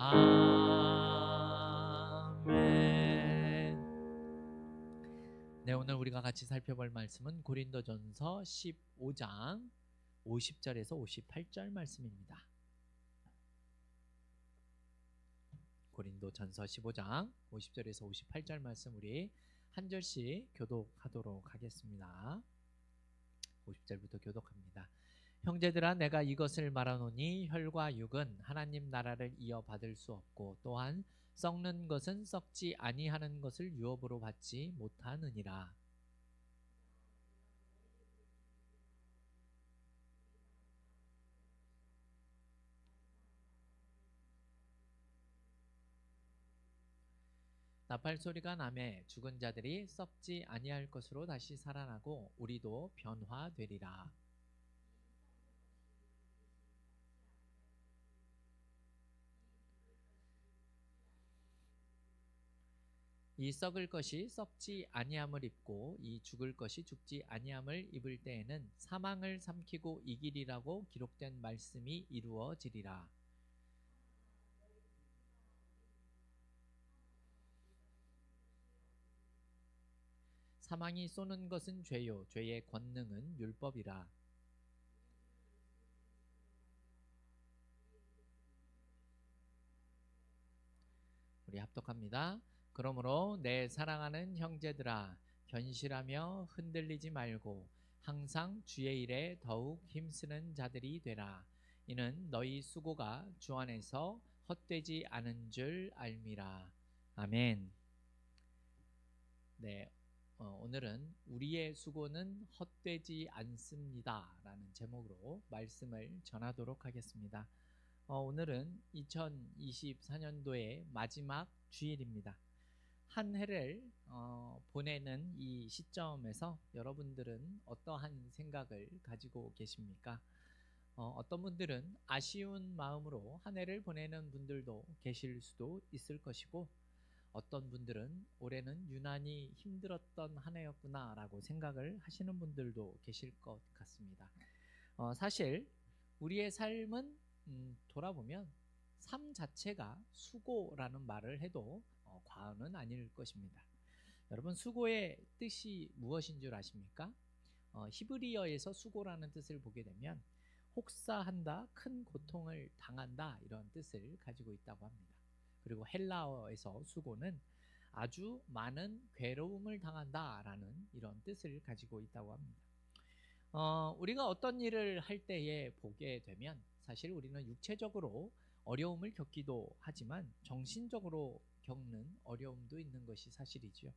아멘. 네, 오늘 우리가 같이 살펴볼 말씀은 고린도전서 15장 50절에서 58절 말씀입니다. 고린도전서 15장 50절에서 58절 말씀 우리 한 절씩 교독하도록 하겠습니다. 50절부터 교독합니다. 형제들아, 내가 이것을 말하노니 혈과 육은 하나님 나라를 이어받을 수 없고 또한 썩는 것은 썩지 아니하는 것을 유업으로 받지 못하느니라. 나팔 소리가 나매 죽은 자들이 썩지 아니할 것으로 다시 살아나고 우리도 변화되리라. 이 썩을 것이 썩지 아니함을 입고 이 죽을 것이 죽지 아니함을 입을 때에는 사망을 삼키고 이기리라고 기록된 말씀이 이루어지리라. 사망이 쏘는 것은 죄요 죄의 권능은 율법이라. 우리 합독합니다. 그러므로 내 사랑하는 형제들아, 견실하며 흔들리지 말고 항상 주의 일에 더욱 힘쓰는 자들이 되라. 이는 너희 수고가 주 안에서 헛되지 않은 줄 알미라. 아멘. 네, 오늘은 우리의 수고는 헛되지 않습니다 라는 제목으로 말씀을 전하도록 하겠습니다. 오늘은 2024년도의 마지막 주일입니다. 한 해를 보내는 이 시점에서 여러분들은 어떠한 생각을 가지고 계십니까? 어떤 분들은 아쉬운 마음으로 한 해를 보내는 분들도 계실 수도 있을 것이고, 어떤 분들은 올해는 유난히 힘들었던 한 해였구나 라고 생각을 하시는 분들도 계실 것 같습니다. 사실 우리의 삶은 돌아보면 삶 자체가 수고라는 말을 해도 과언은 아닐 것입니다. 여러분, 수고의 뜻이 무엇인 줄 아십니까? 히브리어에서 수고라는 뜻을 보게 되면 혹사한다, 큰 고통을 당한다 이런 뜻을 가지고 있다고 합니다. 그리고 헬라어에서 수고는 아주 많은 괴로움을 당한다라는 이런 뜻을 가지고 있다고 합니다. 우리가 어떤 일을 할 때에 보게 되면 사실 우리는 육체적으로 어려움을 겪기도 하지만 정신적으로 겪는 어려움도 있는 것이 사실이지요.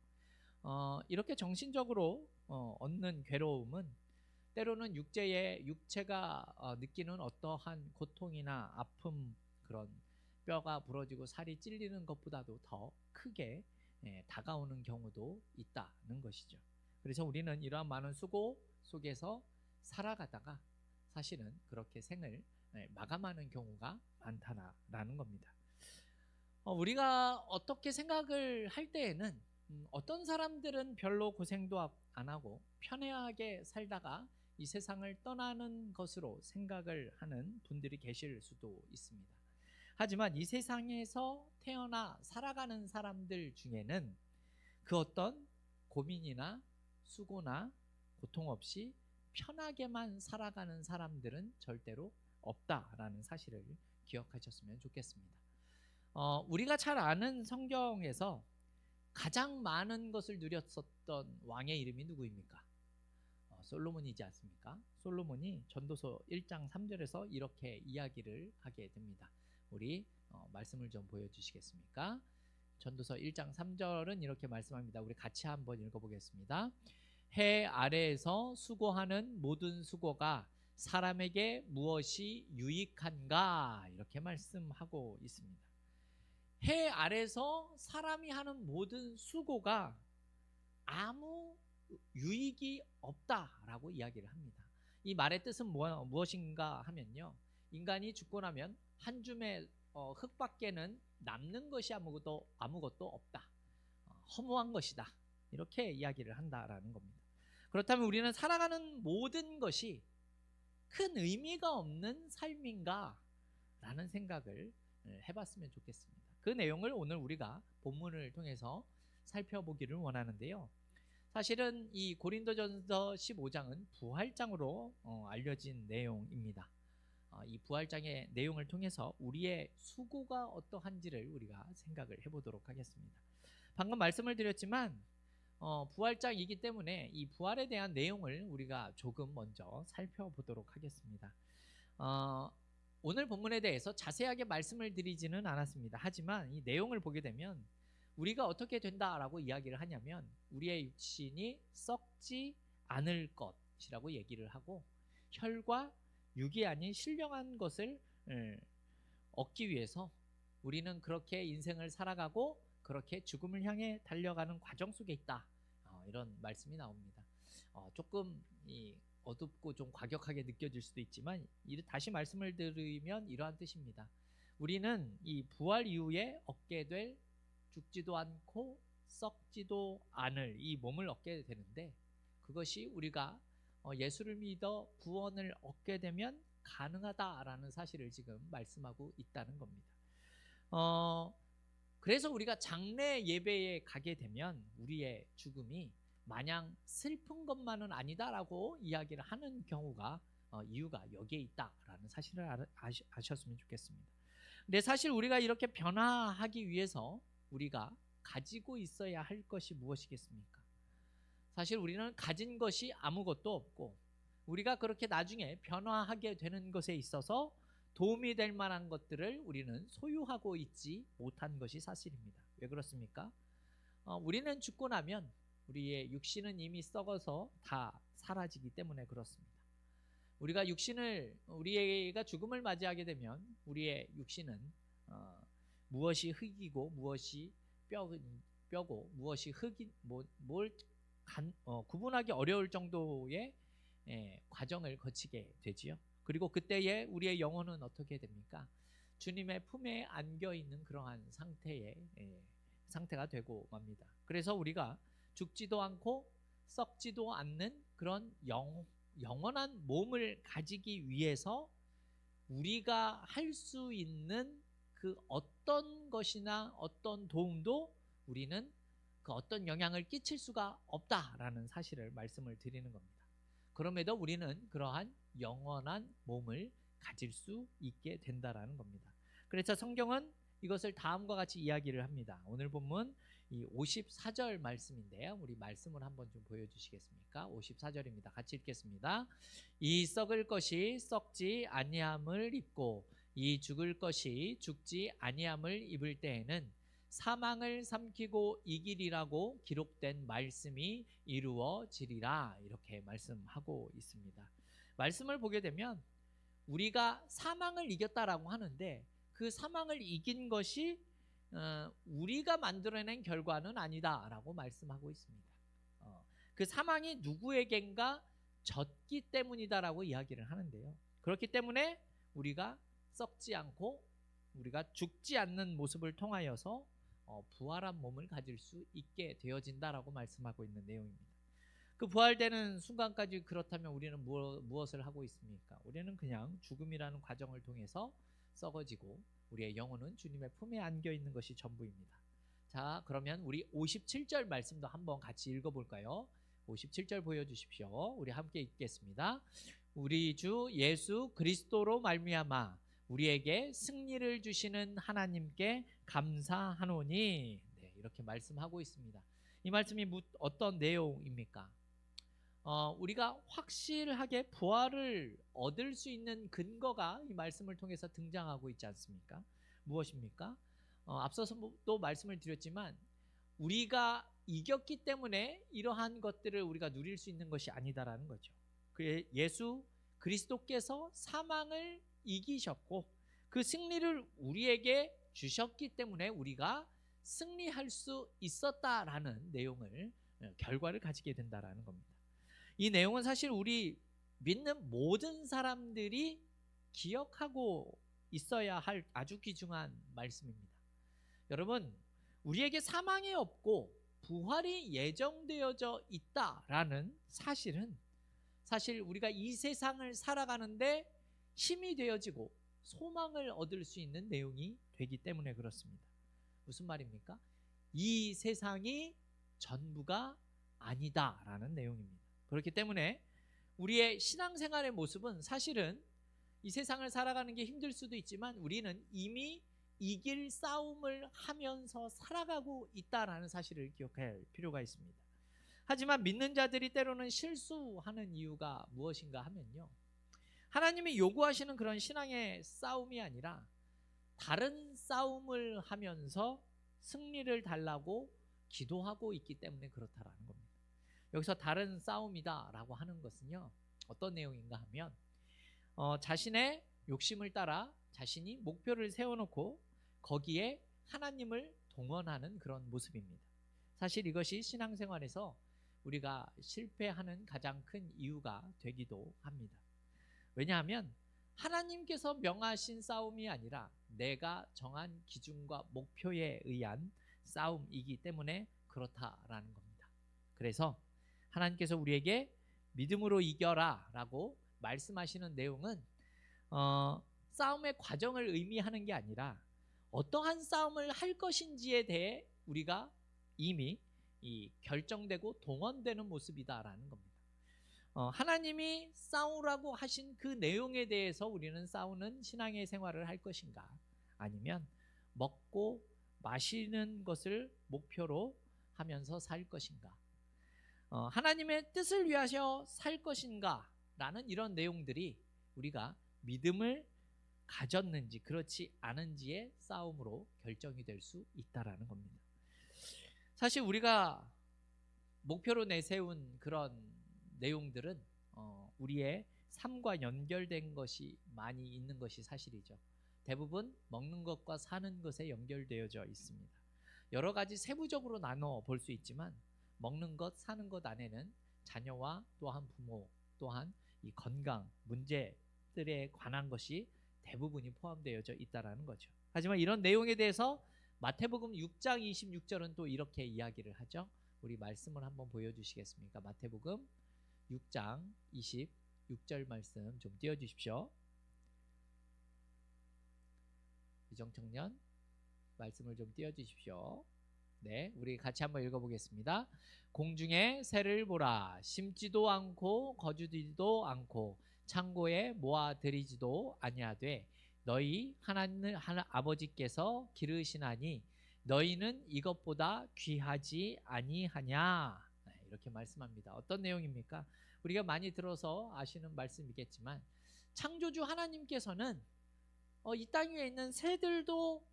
이렇게 정신적으로 얻는 괴로움은 때로는 육체가 느끼는 어떠한 고통이나 아픔, 그런 뼈가 부러지고 살이 찔리는 것보다도 더 크게 다가오는 경우도 있다는 것이죠. 그래서 우리는 이러한 많은 수고 속에서 살아가다가 사실은 그렇게 생을 마감하는 경우가 많다라는 겁니다. 우리가 어떻게 생각을 할 때에는 어떤 사람들은 별로 고생도 안 하고 편애하게 살다가 이 세상을 떠나는 것으로 생각을 하는 분들이 계실 수도 있습니다. 하지만 이 세상에서 태어나 살아가는 사람들 중에는 그 어떤 고민이나 수고나 고통 없이 편하게만 살아가는 사람들은 절대로 없다라는 사실을 기억하셨으면 좋겠습니다. 우리가 잘 아는 성경에서 가장 많은 것을 누렸었던 왕의 이름이 누구입니까? 솔로몬이지 않습니까? 솔로몬이 전도서 1장 3절에서 이렇게 이야기를 하게 됩니다. 우리 말씀을 좀 보여주시겠습니까? 전도서 1장 3절은 이렇게 말씀합니다. 우리 같이 한번 읽어보겠습니다. 해 아래에서 수고하는 모든 수고가 사람에게 무엇이 유익한가? 이렇게 말씀하고 있습니다. 해 아래서 사람이 하는 모든 수고가 아무 유익이 없다라고 이야기를 합니다. 이 말의 뜻은 무엇인가 하면요, 인간이 죽고 나면 한 줌의 흙밖에는 남는 것이 아무것도 없다, 허무한 것이다, 이렇게 이야기를 한다라는 겁니다. 그렇다면 우리는 살아가는 모든 것이 큰 의미가 없는 삶인가 라는 생각을 해봤으면 좋겠습니다. 그 내용을 오늘 우리가 본문을 통해서 살펴보기를 원하는데요. 사실은 이 고린도전서 15장은 부활장으로 알려진 내용입니다. 이 부활장의 내용을 통해서 우리의 수고가 어떠한지를 우리가 생각을 해보도록 하겠습니다. 방금 말씀을 드렸지만 부활장이기 때문에 이 부활에 대한 내용을 우리가 조금 먼저 살펴보도록 하겠습니다. 오늘 본문에 대해서 자세하게 말씀을 드리지는 않았습니다. 하지만 이 내용을 보게 되면 우리가 어떻게 된다라고 이야기를 하냐면 우리의 육신이 썩지 않을 것이라고 얘기를 하고 혈과 육이 아닌 신령한 것을 얻기 위해서 우리는 그렇게 인생을 살아가고 그렇게 죽음을 향해 달려가는 과정 속에 있다. 이런 말씀이 나옵니다. 조금 어둡고 좀 과격하게 느껴질 수도 있지만 다시 말씀을 드리면 이러한 뜻입니다. 우리는 이 부활 이후에 얻게 될 죽지도 않고 썩지도 않을 이 몸을 얻게 되는데 그것이 우리가 예수를 믿어 구원을 얻게 되면 가능하다라는 사실을 지금 말씀하고 있다는 겁니다. 그래서 우리가 장례 예배에 가게 되면 우리의 죽음이 마냥 슬픈 것만은 아니다라고 이야기를 하는 경우가 이유가 여기에 있다라는 사실을 아셨으면 좋겠습니다. 근데 사실 우리가 이렇게 변화하기 위해서 우리가 가지고 있어야 할 것이 무엇이겠습니까? 사실 우리는 가진 것이 아무것도 없고 우리가 그렇게 나중에 변화하게 되는 것에 있어서 도움이 될 만한 것들을 우리는 소유하고 있지 못한 것이 사실입니다. 왜 그렇습니까? 우리는 죽고 나면 우리의 육신은 이미 썩어서 다 사라지기 때문에 그렇습니다. 우리가 죽음을 맞이하게 되면 우리의 육신은 무엇이 흙이고 무엇이 뼈고 무엇이 흙이 구분하기 어려울 정도의 과정을 거치게 되지요. 그리고 그때에 우리의 영혼은 어떻게 됩니까? 주님의 품에 안겨 있는 그러한 상태가 되고 맙니다. 그래서 우리가 죽지도 않고 썩지도 않는 그런 영원한 몸을 가지기 위해서 우리가 할 수 있는 그 어떤 것이나 어떤 도움도 우리는 그 어떤 영향을 끼칠 수가 없다라는 사실을 말씀을 드리는 겁니다. 그럼에도 우리는 그러한 영원한 몸을 가질 수 있게 된다라는 겁니다. 그래서 성경은 이것을 다음과 같이 이야기를 합니다. 오늘 본문 이 54절 말씀인데요. 우리 말씀을 한번 좀 보여주시겠습니까? 54절입니다. 같이 읽겠습니다. 이 썩을 것이 썩지 아니함을 입고 이 죽을 것이 죽지 아니함을 입을 때에는 사망을 삼키고 이기리라고 기록된 말씀이 이루어지리라 이렇게 말씀하고 있습니다. 말씀을 보게 되면 우리가 사망을 이겼다라고 하는데 그 사망을 이긴 것이 우리가 만들어낸 결과는 아니다라고 말씀하고 있습니다. 그 사망이 누구에겐가 졌기 때문이다라고 이야기를 하는데요. 그렇기 때문에 우리가 썩지 않고 우리가 죽지 않는 모습을 통하여서 부활한 몸을 가질 수 있게 되어진다라고 말씀하고 있는 내용입니다. 그 부활되는 순간까지 그렇다면 우리는 무엇을 하고 있습니까? 우리는 그냥 죽음이라는 과정을 통해서 썩어지고 우리의 영혼은 주님의 품에 안겨 있는 것이 전부입니다. 자, 그러면 우리 57절 말씀도 한번 같이 읽어볼까요? 57절 보여주십시오. 우리 함께 읽겠습니다. 우리 주 예수 그리스도로 말미암아 우리에게 승리를 주시는 하나님께 감사하노니 이렇게 말씀하고 있습니다. 이 말씀이 어떤 내용입니까? 우리가 확실하게 부활을 얻을 수 있는 근거가 이 말씀을 통해서 등장하고 있지 않습니까? 무엇입니까? 앞서서도 말씀을 드렸지만 우리가 이겼기 때문에 이러한 것들을 우리가 누릴 수 있는 것이 아니다라는 거죠. 예수 그리스도께서 사망을 이기셨고 그 승리를 우리에게 주셨기 때문에 우리가 승리할 수 있었다라는 결과를 가지게 된다라는 겁니다. 이 내용은 사실 우리 믿는 모든 사람들이 기억하고 있어야 할 아주 귀중한 말씀입니다. 여러분, 우리에게 사망이 없고 부활이 예정되어져 있다라는 사실은 사실 우리가 이 세상을 살아가는데 힘이 되어지고 소망을 얻을 수 있는 내용이 되기 때문에 그렇습니다. 무슨 말입니까? 이 세상이 전부가 아니다라는 내용입니다. 그렇기 때문에 우리의 신앙생활의 모습은 사실은 이 세상을 살아가는 게 힘들 수도 있지만 우리는 이미 이길 싸움을 하면서 살아가고 있다라는 사실을 기억할 필요가 있습니다. 하지만 믿는 자들이 때로는 실수하는 이유가 무엇인가 하면요, 하나님이 요구하시는 그런 신앙의 싸움이 아니라 다른 싸움을 하면서 승리를 달라고 기도하고 있기 때문에 그렇다라는 겁니다. 여기서 다른 싸움이다라고 하는 것은요, 어떤 내용인가 하면 자신의 욕심을 따라 자신이 목표를 세워놓고 거기에 하나님을 동원하는 그런 모습입니다. 사실 이것이 신앙생활에서 우리가 실패하는 가장 큰 이유가 되기도 합니다. 왜냐하면 하나님께서 명하신 싸움이 아니라 내가 정한 기준과 목표에 의한 싸움이기 때문에 그렇다라는 겁니다. 그래서 하나님께서 우리에게 믿음으로 이겨라 라고 말씀하시는 내용은 싸움의 과정을 의미하는 게 아니라 어떠한 싸움을 할 것인지에 대해 우리가 이미 결정되고 동원되는 모습이다라는 겁니다. 하나님이 싸우라고 하신 그 내용에 대해서 우리는 싸우는 신앙의 생활을 할 것인가, 아니면 먹고 마시는 것을 목표로 하면서 살 것인가, 하나님의 뜻을 위하여 살 것인가 라는 이런 내용들이 우리가 믿음을 가졌는지 그렇지 않은지의 싸움으로 결정이 될 수 있다라는 겁니다. 사실 우리가 목표로 내세운 그런 내용들은 우리의 삶과 연결된 것이 많이 있는 것이 사실이죠. 대부분 먹는 것과 사는 것에 연결되어져 있습니다. 여러 가지 세부적으로 나눠 볼 수 있지만 먹는 것, 사는 것 안에는 자녀와 또한 부모, 또한 이 건강 문제들에 관한 것이 대부분이 포함되어져 있다라는 거죠. 하지만 이런 내용에 대해서 마태복음 6장 26절은 또 이렇게 이야기를 하죠. 우리 말씀을 한번 보여주시겠습니까? 마태복음 6장 26절 말씀 좀 띄워주십시오. 이정청년 말씀을 좀 띄워주십시오. 네, 우리 같이 한번 읽어보겠습니다. 공중에 새를 보라. 심지도 않고 거두지도 않고 창고에 모아들이지도 아니하되 너희 하나님 아버지께서 기르시나니 너희는 이것보다 귀하지 아니하냐. 이렇게 말씀합니다. 어떤 내용입니까? 우리가 많이 들어서 아시는 말씀이겠지만 창조주 하나님께서는 이 땅 위에 있는 새들도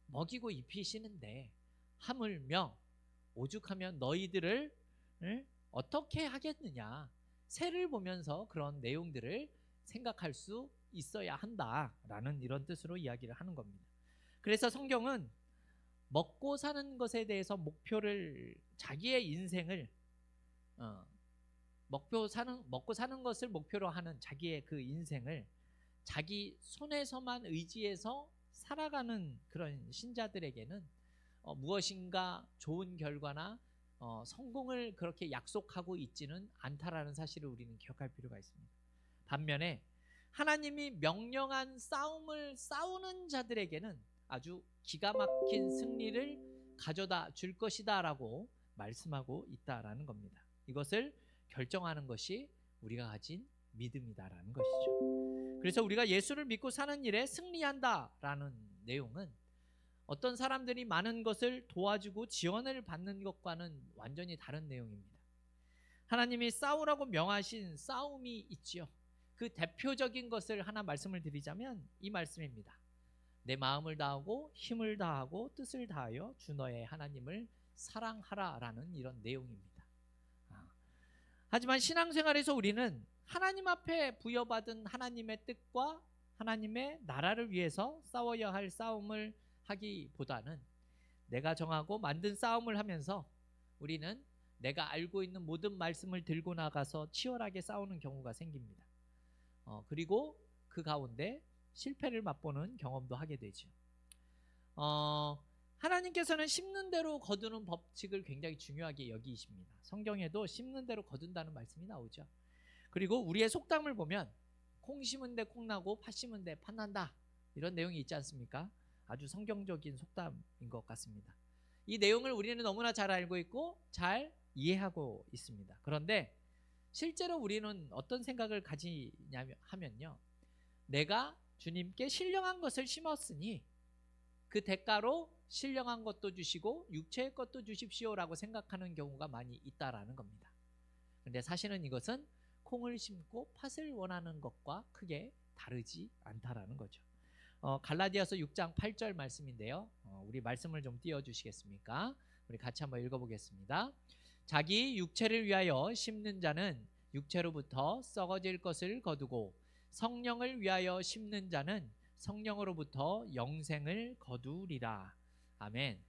먹이고 입히시는데 하물며 오죽하면 너희들을 어떻게 하겠느냐. 새를 보면서 그런 내용들을 생각할 수 있어야 한다라는 이런 뜻으로 이야기를 하는 겁니다. 그래서 성경은 먹고 사는 것에 대해서 목표를, 자기의 인생을 먹고 사는 것을 목표로 하는 자기의 그 인생을 자기 손에서만 의지해서 살아가는 그런 신자들에게는 무엇인가 좋은 결과나 성공을 그렇게 약속하고 있지는 않다라는 사실을 우리는 기억할 필요가 있습니다. 반면에 하나님이 명령한 싸움을 싸우는 자들에게는 아주 기가 막힌 승리를 가져다 줄 것이다 라고 말씀하고 있다라는 겁니다. 이것을 결정하는 것이 우리가 가진 믿음이다라는 것이죠. 그래서 우리가 예수를 믿고 사는 일에 승리한다라는 내용은 어떤 사람들이 많은 것을 도와주고 지원을 받는 것과는 완전히 다른 내용입니다. 하나님이 싸우라고 명하신 싸움이 있지요. 그 대표적인 것을 하나 말씀을 드리자면 이 말씀입니다. 내 마음을 다하고 힘을 다하고 뜻을 다하여 주 너의 하나님을 사랑하라라는 이런 내용입니다. 하지만 신앙생활에서 우리는 하나님 앞에 부여받은 하나님의 뜻과 하나님의 나라를 위해서 싸워야 할 싸움을 하기보다는 내가 정하고 만든 싸움을 하면서 우리는 내가 알고 있는 모든 말씀을 들고 나가서 치열하게 싸우는 경우가 생깁니다. 그리고 그 가운데 실패를 맛보는 경험도 하게 되죠. 하나님께서는 심는 대로 거두는 법칙을 굉장히 중요하게 여기십니다. 성경에도 심는 대로 거둔다는 말씀이 나오죠. 그리고 우리의 속담을 보면 콩 심은 데 콩 나고 팥 심은 데 팥 난다 이런 내용이 있지 않습니까? 아주 성경적인 속담인 것 같습니다. 이 내용을 우리는 너무나 잘 알고 있고 잘 이해하고 있습니다. 그런데 실제로 우리는 어떤 생각을 가지냐 하면요, 내가 주님께 신령한 것을 심었으니 그 대가로 신령한 것도 주시고 육체의 것도 주십시오라고 생각하는 경우가 많이 있다라는 겁니다. 그런데 사실은 이것은 콩을 심고 팥을 원하는 것과 크게 다르지 않다라는 거죠. 갈라디아서 6장 8절 말씀인데요. 우리 말씀을 좀 띄워주시겠습니까? 우리 같이 한번 읽어보겠습니다. 자기 육체를 위하여 심는 자는 육체로부터 썩어질 것을 거두고 성령을 위하여 심는 자는 성령으로부터 영생을 거두리라. 아멘.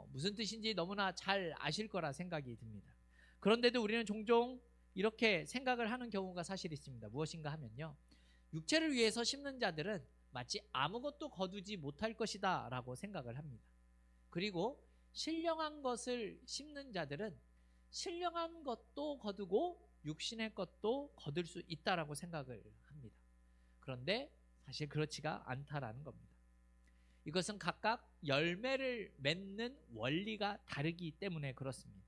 무슨 뜻인지 너무나 잘 아실 거라 생각이 듭니다. 그런데도 우리는 종종 이렇게 생각을 하는 경우가 사실 있습니다. 무엇인가 하면요, 육체를 위해서 심는 자들은 마치 아무것도 거두지 못할 것이다 라고 생각을 합니다. 그리고 신령한 것을 심는 자들은 신령한 것도 거두고 육신의 것도 거둘 수 있다라고 생각을 합니다. 그런데 사실 그렇지가 않다라는 겁니다. 이것은 각각 열매를 맺는 원리가 다르기 때문에 그렇습니다.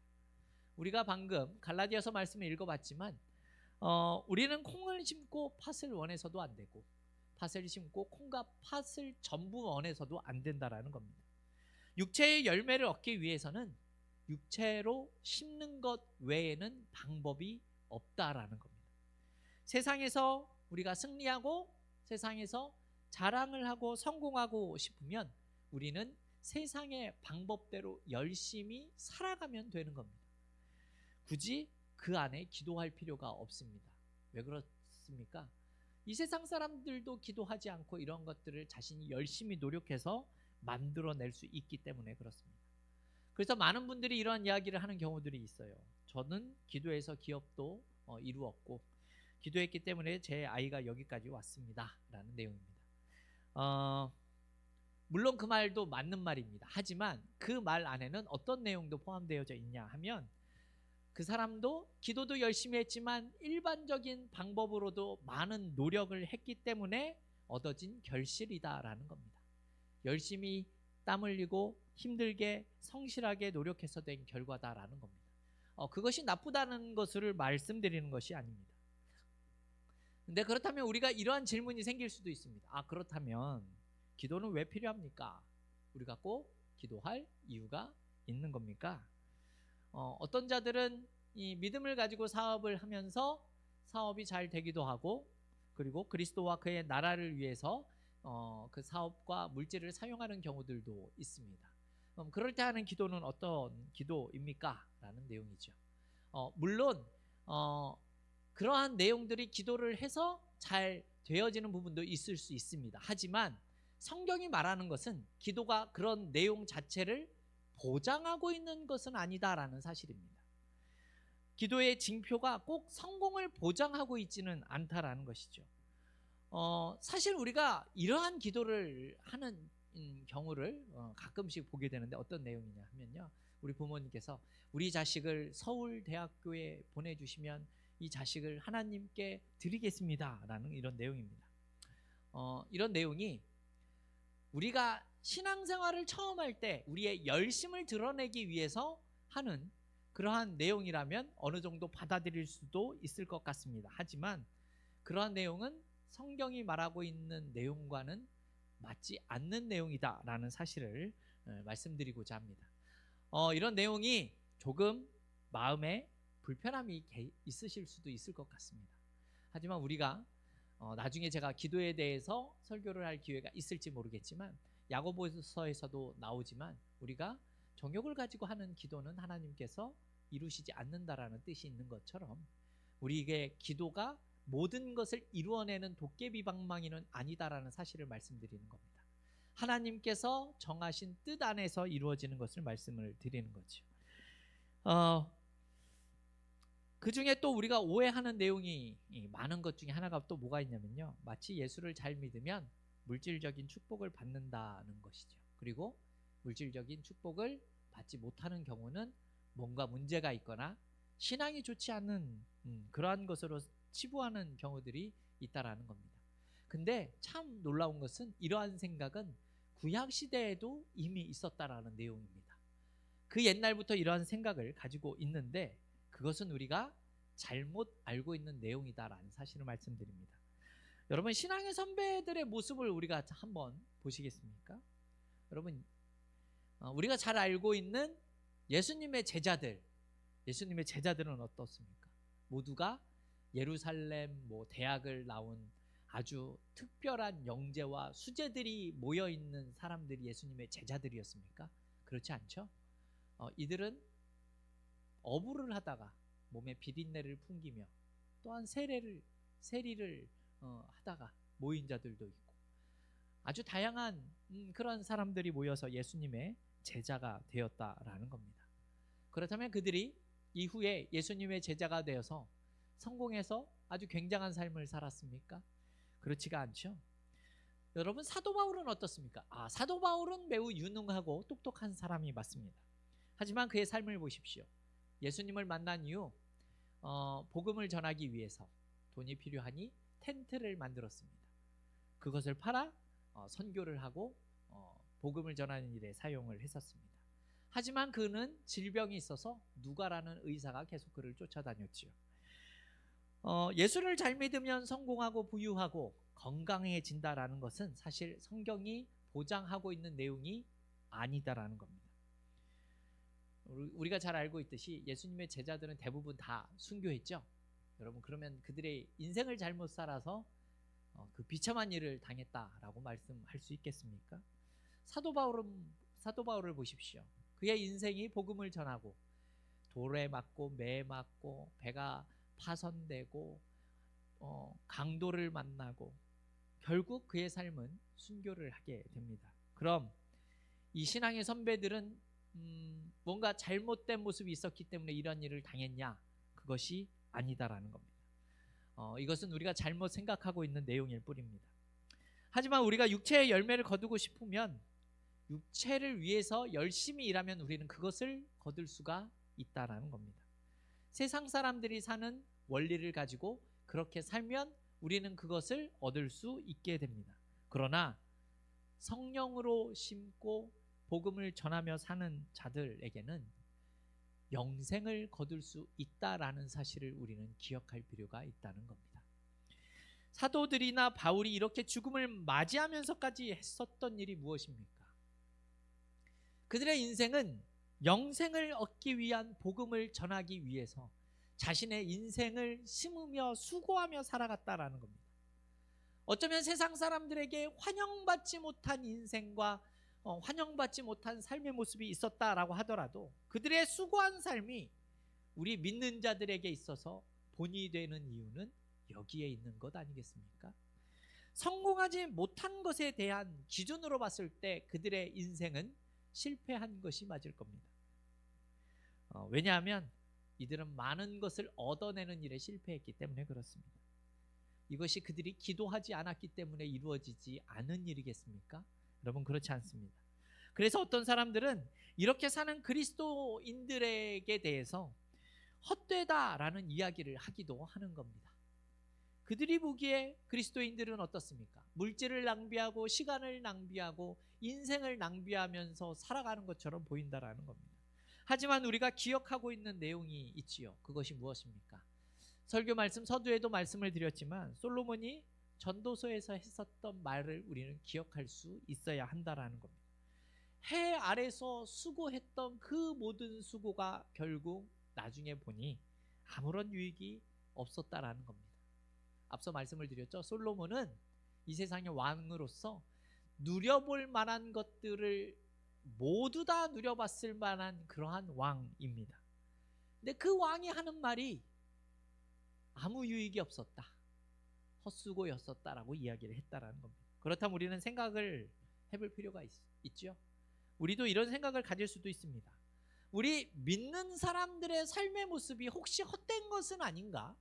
우리가 방금 갈라디아서 말씀을 읽어봤지만 우리는 콩을 심고 팥을 원해서도 안 되고 팥을 심고 콩과 팥을 전부 원해서도 안 된다라는 겁니다. 육체의 열매를 얻기 위해서는 육체로 심는 것 외에는 방법이 없다라는 겁니다. 세상에서 우리가 승리하고 세상에서 자랑을 하고 성공하고 싶으면 우리는 세상의 방법대로 열심히 살아가면 되는 겁니다. 굳이 그 안에 기도할 필요가 없습니다. 왜 그렇습니까? 이 세상 사람들도 기도하지 않고 이런 것들을 자신이 열심히 노력해서 만들어낼 수 있기 때문에 그렇습니다. 그래서 많은 분들이 이런 이야기를 하는 경우들이 있어요. 저는 기도해서 기업도 이루었고 기도했기 때문에 제 아이가 여기까지 왔습니다 라는 내용입니다. 물론 그 말도 맞는 말입니다. 하지만 그 말 안에는 어떤 내용도 포함되어져 있냐 하면 그 사람도 기도도 열심히 했지만 일반적인 방법으로도 많은 노력을 했기 때문에 얻어진 결실이다라는 겁니다. 열심히 땀 흘리고 힘들게 성실하게 노력해서 된 결과다라는 겁니다. 그것이 나쁘다는 것을 말씀드리는 것이 아닙니다. 근데 그렇다면 우리가 이러한 질문이 생길 수도 있습니다. 그렇다면 기도는 왜 필요합니까? 우리가 꼭 기도할 이유가 있는 겁니까? 어떤 자들은 이 믿음을 가지고 사업을 하면서 사업이 잘 되기도 하고 그리고 그리스도와 그의 나라를 위해서 그 사업과 물질을 사용하는 경우들도 있습니다. 그럼 그럴 때 하는 기도는 어떤 기도입니까? 라는 내용이죠. 물론 그러한 내용들이 기도를 해서 잘 되어지는 부분도 있을 수 있습니다. 하지만 성경이 말하는 것은 기도가 그런 내용 자체를 보장하고 있는 것은 아니다라는 사실입니다. 기도의 징표가 꼭 성공을 보장하고 있지는 않다라는 것이죠. 사실 우리가 이러한 기도를 하는 경우를 가끔씩 보게 되는데 어떤 내용이냐 하면요, 우리 부모님께서 우리 자식을 서울대학교에 보내주시면 이 자식을 하나님께 드리겠습니다 라는 이런 내용입니다. 이런 내용이 우리가 신앙생활을 처음 할 때 우리의 열심을 드러내기 위해서 하는 그러한 내용이라면 어느 정도 받아들일 수도 있을 것 같습니다. 하지만 그러한 내용은 성경이 말하고 있는 내용과는 맞지 않는 내용이다라는 사실을 말씀드리고자 합니다. 이런 내용이 조금 마음에 불편함이 있으실 수도 있을 것 같습니다. 하지만 우리가 나중에 제가 기도에 대해서 설교를 할 기회가 있을지 모르겠지만 야고보서에서도 나오지만 우리가 정욕을 가지고 하는 기도는 하나님께서 이루시지 않는다라는 뜻이 있는 것처럼 우리에게 기도가 모든 것을 이루어내는 도깨비 방망이는 아니다라는 사실을 말씀드리는 겁니다. 하나님께서 정하신 뜻 안에서 이루어지는 것을 말씀을 드리는 거죠. 그 중에 또 우리가 오해하는 내용이 많은 것 중에 하나가 또 뭐가 있냐면요, 마치 예수를 잘 믿으면 물질적인 축복을 받는다는 것이죠. 그리고 물질적인 축복을 받지 못하는 경우는 뭔가 문제가 있거나 신앙이 좋지 않은 그러한 것으로 치부하는 경우들이 있다라는 겁니다. 근데 참 놀라운 것은 이러한 생각은 구약 시대에도 이미 있었다라는 내용입니다. 그 옛날부터 이러한 생각을 가지고 있는데 그것은 우리가 잘못 알고 있는 내용이다라는 사실을 말씀드립니다. 여러분, 신앙의 선배들의 모습을 우리가 한번 보시겠습니까? 여러분, 우리가 잘 알고 있는 예수님의 제자들은 어떻습니까? 모두가 예루살렘 대학을 나온 아주 특별한 영재와 수재들이 모여 있는 사람들이 예수님의 제자들이었습니까? 그렇지 않죠? 이들은 어부를 하다가 몸에 비린내를 풍기며 또한 세리를 하다가 모인 자들도 있고 아주 다양한 그런 사람들이 모여서 예수님의 제자가 되었다라는 겁니다. 그렇다면 그들이 이후에 예수님의 제자가 되어서 성공해서 아주 굉장한 삶을 살았습니까? 그렇지가 않죠. 여러분, 사도 바울은 어떻습니까? 사도 바울은 매우 유능하고 똑똑한 사람이 맞습니다. 하지만 그의 삶을 보십시오. 예수님을 만난 이후 복음을 전하기 위해서 돈이 필요하니 텐트를 만들었습니다. 그것을 팔아 선교를 하고 복음을 전하는 일에 사용을 했었습니다. 하지만 그는 질병이 있어서 누가라는 의사가 계속 그를 쫓아다녔지요. 예수를 잘 믿으면 성공하고 부유하고 건강해진다라는 것은 사실 성경이 보장하고 있는 내용이 아니다라는 겁니다. 우리가 잘 알고 있듯이 예수님의 제자들은 대부분 다 순교했죠. 여러분, 그러면 그들의 인생을 잘못 살아서 그 비참한 일을 당했다라고 말씀할 수 있겠습니까? 사도 바울을 보십시오. 그의 인생이 복음을 전하고 돌에 맞고 매에 맞고 배가 파손되고 강도를 만나고 결국 그의 삶은 순교를 하게 됩니다. 그럼 이 신앙의 선배들은 뭔가 잘못된 모습이 있었기 때문에 이런 일을 당했냐? 그것이 아니다라는 겁니다. 이것은 우리가 잘못 생각하고 있는 내용일 뿐입니다. 하지만 우리가 육체의 열매를 거두고 싶으면 육체를 위해서 열심히 일하면 우리는 그것을 거둘 수가 있다라는 겁니다. 세상 사람들이 사는 원리를 가지고 그렇게 살면 우리는 그것을 얻을 수 있게 됩니다. 그러나 성령으로 심고 복음을 전하며 사는 자들에게는 영생을 거둘 수 있다라는 사실을 우리는 기억할 필요가 있다는 겁니다. 사도들이나 바울이 이렇게 죽음을 맞이하면서까지 했었던 일이 무엇입니까? 그들의 인생은 영생을 얻기 위한 복음을 전하기 위해서 자신의 인생을 심으며 수고하며 살아갔다라는 겁니다. 어쩌면 세상 사람들에게 환영받지 못한 인생과 환영받지 못한 삶의 모습이 있었다라고 하더라도 그들의 수고한 삶이 우리 믿는 자들에게 있어서 본이 되는 이유는 여기에 있는 것 아니겠습니까? 성공하지 못한 것에 대한 기준으로 봤을 때 그들의 인생은 실패한 것이 맞을 겁니다. 왜냐하면 이들은 많은 것을 얻어내는 일에 실패했기 때문에 그렇습니다. 이것이 그들이 기도하지 않았기 때문에 이루어지지 않은 일이겠습니까? 여러분, 그렇지 않습니다. 그래서 어떤 사람들은 이렇게 사는 그리스도인들에게 대해서 헛되다라는 이야기를 하기도 하는 겁니다. 그들이 보기에 그리스도인들은 어떻습니까? 물질을 낭비하고 시간을 낭비하고 인생을 낭비하면서 살아가는 것처럼 보인다라는 겁니다. 하지만 우리가 기억하고 있는 내용이 있지요. 그것이 무엇입니까? 설교 말씀 서두에도 말씀을 드렸지만 솔로몬이 전도서에서 했었던 말을 우리는 기억할 수 있어야 한다라는 겁니다. 해 아래서 수고했던 그 모든 수고가 결국 나중에 보니 아무런 유익이 없었다라는 겁니다. 앞서 말씀을 드렸죠. 솔로몬은 이 세상의 왕으로서 누려볼 만한 것들을 모두 다 누려봤을 만한 그러한 왕입니다. 근데 그 왕이 하는 말이 아무 유익이 없었다, 헛수고였었다라고 이야기를 했다라는 겁니다. 그렇다면 우리는 생각을 해볼 필요가 있죠. 우리도 이런 생각을 가질 수도 있습니다. 우리 믿는 사람들의 삶의 모습이 혹시 헛된 것은 아닌가?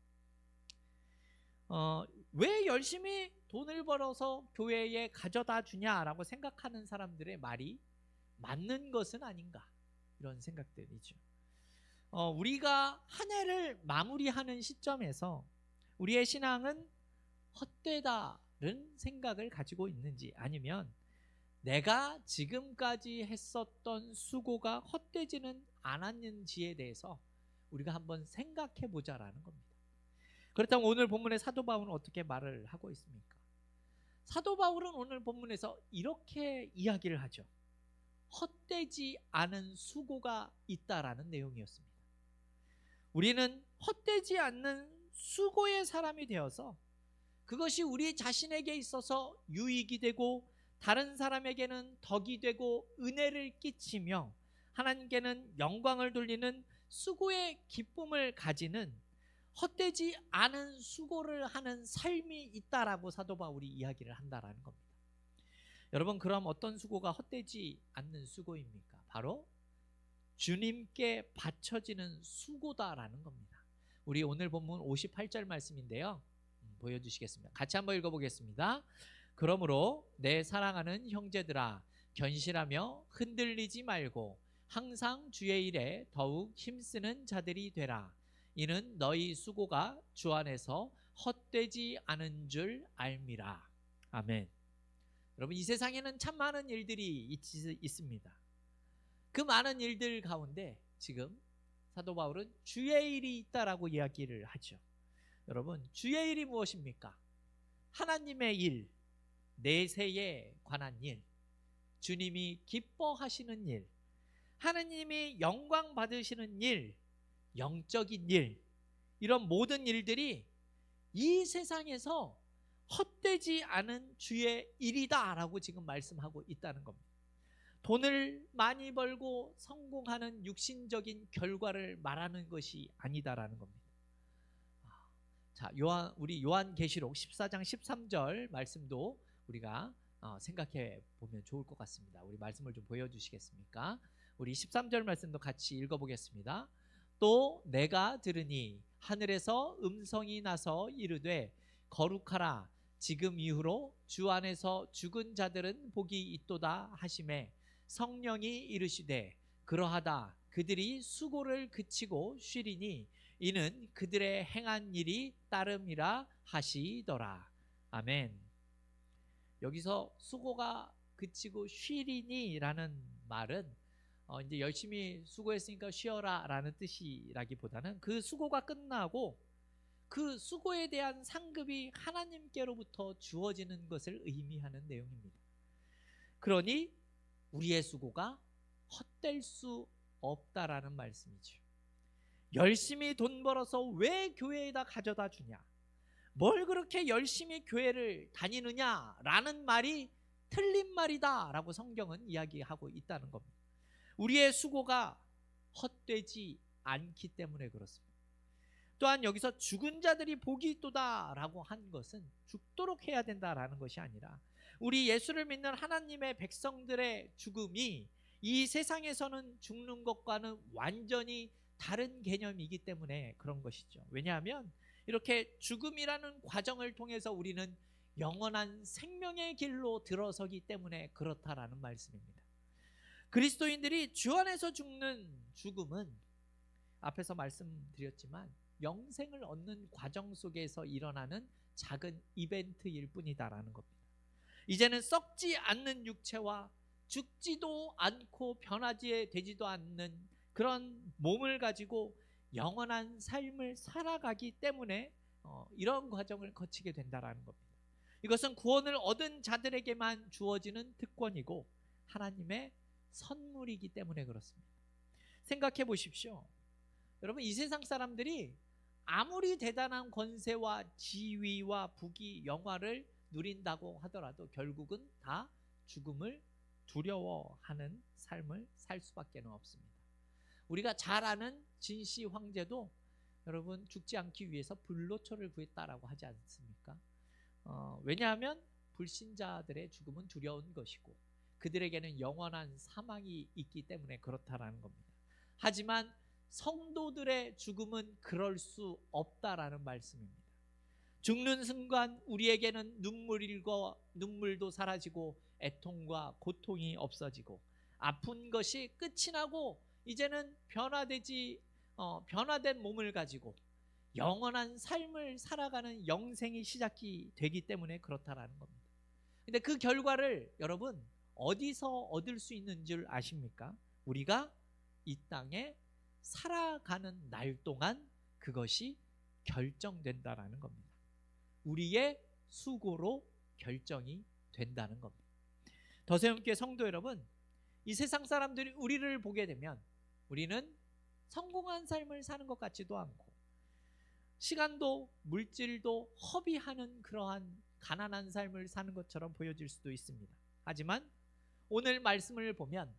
왜 열심히 돈을 벌어서 교회에 가져다 주냐라고 생각하는 사람들의 말이 맞는 것은 아닌가? 이런 생각들이죠. 우리가 한 해를 마무리하는 시점에서 우리의 신앙은 헛되다는 생각을 가지고 있는지, 아니면 내가 지금까지 했었던 수고가 헛되지는 않았는지에 대해서 우리가 한번 생각해 보자라는 겁니다. 그렇다면 오늘 본문의 사도 바울은 어떻게 말을 하고 있습니까? 사도 바울은 오늘 본문에서 이렇게 이야기를 하죠. 헛되지 않은 수고가 있다라는 내용이었습니다. 우리는 헛되지 않는 수고의 사람이 되어서 그것이 우리 자신에게 있어서 유익이 되고 다른 사람에게는 덕이 되고 은혜를 끼치며 하나님께는 영광을 돌리는 수고의 기쁨을 가지는 헛되지 않은 수고를 하는 삶이 있다라고 사도 바울이 이야기를 한다라는 겁니다. 여러분, 그럼 어떤 수고가 헛되지 않는 수고입니까? 바로 주님께 바쳐지는 수고다라는 겁니다. 우리 오늘 본문 58절 말씀인데요. 보여주시겠습니다. 같이 한번 읽어보겠습니다. 그러므로 내 사랑하는 형제들아, 견실하며 흔들리지 말고 항상 주의 일에 더욱 힘쓰는 자들이 되라. 이는 너희 수고가 주 안에서 헛되지 않은 줄 알미라. 아멘. 여러분, 이 세상에는 참 많은 일들이 있습니다. 그 많은 일들 가운데 지금 사도 바울은 주의 일이 있다라고 이야기를 하죠. 여러분, 주의 일이 무엇입니까? 하나님의 일, 내세에 관한 일, 주님이 기뻐하시는 일, 하나님이 영광 받으시는 일, 영적인 일, 이런 모든 일들이 이 세상에서 헛되지 않은 주의 일이다라고 지금 말씀하고 있다는 겁니다. 돈을 많이 벌고 성공하는 육신적인 결과를 말하는 것이 아니다라는 겁니다. 자, 우리 요한계시록 14장 13절 말씀도 우리가 생각해 보면 좋을 것 같습니다. 우리 말씀을 좀 보여주시겠습니까? 우리 13절 말씀도 같이 읽어보겠습니다. 또 내가 들으니 하늘에서 음성이 나서 이르되 거룩하라, 지금 이후로 주 안에서 죽은 자들은 복이 있도다 하시매 성령이 이르시되 그러하다, 그들이 수고를 그치고 쉬리니 이는 그들의 행한 일이 따름이라 하시더라. 아멘. 여기서 수고가 그치고 쉬리니라는 말은 이제 열심히 수고했으니까 쉬어라라는 뜻이라기보다는 그 수고가 끝나고 그 수고에 대한 상급이 하나님께로부터 주어지는 것을 의미하는 내용입니다. 그러니 우리의 수고가 헛될 수 없다라는 말씀이죠. 열심히 돈 벌어서 왜 교회에다 가져다 주냐, 뭘 그렇게 열심히 교회를 다니느냐라는 말이 틀린 말이다 라고 성경은 이야기하고 있다는 겁니다. 우리의 수고가 헛되지 않기 때문에 그렇습니다. 또한 여기서 죽은 자들이 복이 있도다 라고 한 것은 죽도록 해야 된다라는 것이 아니라 우리 예수를 믿는 하나님의 백성들의 죽음이 이 세상에서는 죽는 것과는 완전히 다른 개념이기 때문에 그런 것이죠. 왜냐하면 이렇게 죽음이라는 과정을 통해서 우리는 영원한 생명의 길로 들어서기 때문에 그렇다라는 말씀입니다. 그리스도인들이 주 안에서 죽는 죽음은 앞에서 말씀드렸지만 영생을 얻는 과정 속에서 일어나는 작은 이벤트일 뿐이다라는 겁니다. 이제는 썩지 않는 육체와 죽지도 않고 변하지 되지도 않는 그런 몸을 가지고 영원한 삶을 살아가기 때문에 이런 과정을 거치게 된다라는 겁니다. 이것은 구원을 얻은 자들에게만 주어지는 특권이고 하나님의 선물이기 때문에 그렇습니다. 생각해 보십시오. 여러분, 이 세상 사람들이 아무리 대단한 권세와 지위와 부귀 영화를 누린다고 하더라도 결국은 다 죽음을 두려워하는 삶을 살 수밖에 없습니다. 우리가 잘 아는 진시 황제도 여러분 죽지 않기 위해서 불로초를 구했다라고 하지 않습니까? 왜냐하면 불신자들의 죽음은 두려운 것이고 그들에게는 영원한 사망이 있기 때문에 그렇다라는 겁니다. 하지만 성도들의 죽음은 그럴 수 없다라는 말씀입니다. 죽는 순간 우리에게는 눈물도 사라지고 애통과 고통이 없어지고 아픈 것이 끝이 나고 이제는 변화된 몸을 가지고 영원한 삶을 살아가는 영생이 시작이 되기 때문에 그렇다라는 겁니다. 근데 그 결과를 여러분 어디서 얻을 수 있는 줄 아십니까? 우리가 이 땅에 살아가는 날 동안 그것이 결정된다라는 겁니다. 우리의 수고로 결정이 된다는 겁니다. 더세움교회 성도 여러분, 이 세상 사람들이 우리를 보게 되면 우리는 성공한 삶을 사는 것 같지도 않고 시간도 물질도 허비하는 그러한 가난한 삶을 사는 것처럼 보여질 수도 있습니다. 하지만 오늘 말씀을 보면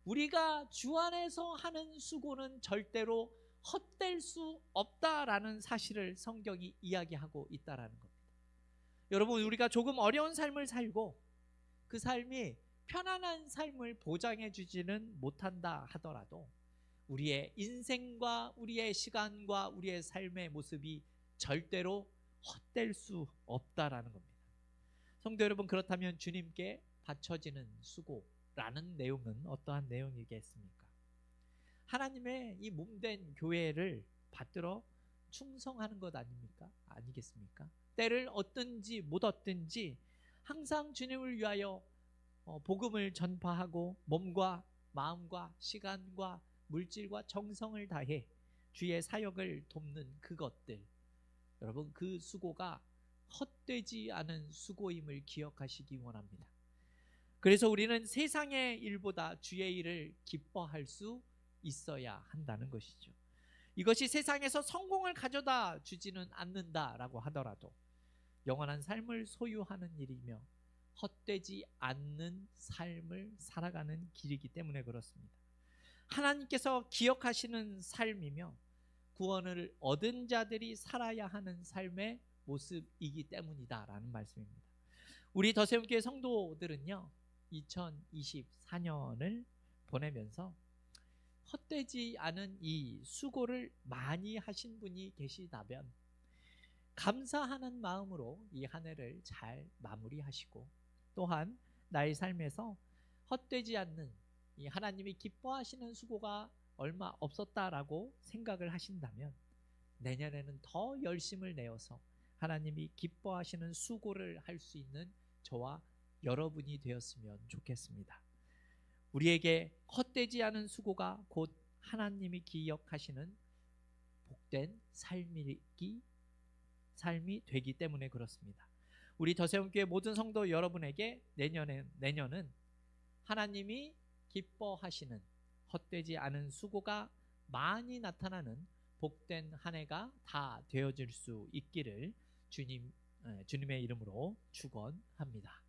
우리가 주 안에서 하는 수고는 절대로 헛될 수 없다라는 사실을 성경이 이야기하고 있다라는 겁니다. 여러분, 우리가 조금 어려운 삶을 살고 그 삶이 편안한 삶을 보장해 주지는 못한다 하더라도 우리의 인생과 우리의 시간과 우리의 삶의 모습이 절대로 헛될 수 없다라는 겁니다. 성도 여러분, 그렇다면 주님께 바쳐지는 수고라는 내용은 어떠한 내용이겠습니까? 하나님의 이 몸된 교회를 받들어 충성하는 것 아닙니까? 아니겠습니까? 때를 얻든지 못 얻든지 항상 주님을 위하여 복음을 전파하고 몸과 마음과 시간과 물질과 정성을 다해 주의 사역을 돕는 그것들, 여러분, 그 수고가 헛되지 않은 수고임을 기억하시기 원합니다. 그래서 우리는 세상의 일보다 주의 일을 기뻐할 수 있어야 한다는 것이죠. 이것이 세상에서 성공을 가져다 주지는 않는다라고 하더라도 영원한 삶을 소유하는 일이며 헛되지 않는 삶을 살아가는 길이기 때문에 그렇습니다. 하나님께서 기억하시는 삶이며 구원을 얻은 자들이 살아야 하는 삶의 모습이기 때문이다라는 말씀입니다. 우리 더세움교회 성도들은요, 2024년을 보내면서 헛되지 않은 이 수고를 많이 하신 분이 계시다면 감사하는 마음으로 이 한 해를 잘 마무리하시고, 또한 나의 삶에서 헛되지 않는 이 하나님이 기뻐하시는 수고가 얼마 없었다라고 생각을 하신다면 내년에는 더 열심을 내어서 하나님이 기뻐하시는 수고를 할 수 있는 저와 여러분이 되었으면 좋겠습니다. 우리에게 헛되지 않은 수고가 곧 하나님이 기억하시는 복된 삶이 되기 때문에 그렇습니다. 우리 더세움교회 모든 성도 여러분에게 내년은 하나님이 기뻐하시는 헛되지 않은 수고가 많이 나타나는 복된 한 해가 다 되어질 수 있기를 주님의 이름으로 축원합니다.